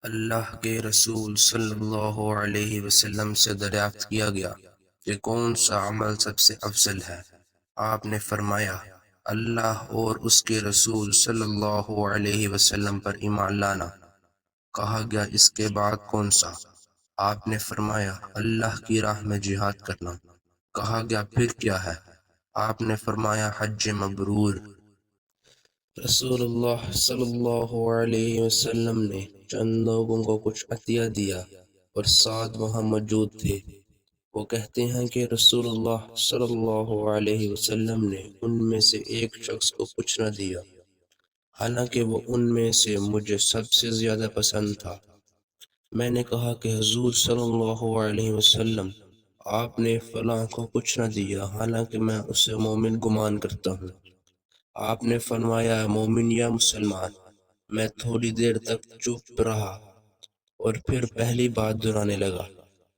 اللہ کے رسول صلی اللہ علیہ وسلم سے دریافت کیا گیا کہ کون سا عمل سب سے افضل ہے؟ آپ نے فرمایا، اللہ اور اس کے رسول صلی اللہ علیہ وسلم پر ایمان لانا۔ کہا گیا، اس کے بعد کون سا؟ آپ نے فرمایا، اللہ کی راہ میں جہاد کرنا۔ کہا گیا، پھر کیا ہے؟ آپ نے فرمایا، حج مبرور۔ رسول اللہ صلی اللہ علیہ وسلم نے چند لوگوں کو کچھ عطیہ دیا اور 7 وہاں موجود تھے۔ وہ کہتے ہیں کہ رسول اللہ صلی اللہ علیہ وسلم نے ان میں سے ایک شخص کو کچھ نہ دیا، حالانکہ وہ ان میں سے مجھے سب سے زیادہ پسند تھا۔ میں نے کہا کہ حضور صلی اللہ علیہ وسلم، آپ نے فلاں کو کچھ نہ دیا، حالانکہ میں اسے مومن گمان کرتا ہوں۔ آپ نے فرمایا، مومن یا مسلمان؟ میں تھوڑی دیر تک چپ رہا اور پھر پہلی بات دہرانے لگا۔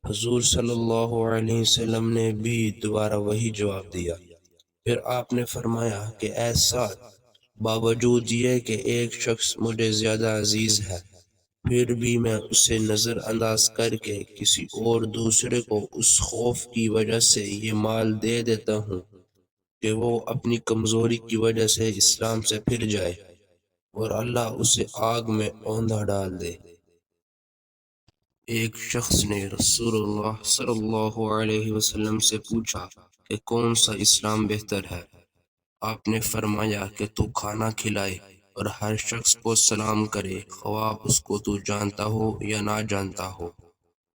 حضور صلی اللہ علیہ وسلم نے بھی دوبارہ وہی جواب دیا۔ پھر آپ نے فرمایا کہ اے سعد، باوجود یہ کہ ایک شخص مجھے زیادہ عزیز ہے، پھر بھی میں اسے نظر انداز کر کے کسی اور دوسرے کو اس خوف کی وجہ سے یہ مال دے دیتا ہوں کہ وہ اپنی کمزوری کی وجہ سے اسلام سے پھر جائے اور اللہ اسے آگ میں اوندھا ڈال دے۔ ایک شخص نے رسول اللہ صلی اللہ علیہ وسلم سے پوچھا کہ کون سا اسلام بہتر ہے؟ آپ نے فرمایا کہ تو کھانا کھلائے اور ہر شخص کو سلام کرے، خواہ اس کو تو جانتا ہو یا نہ جانتا ہو۔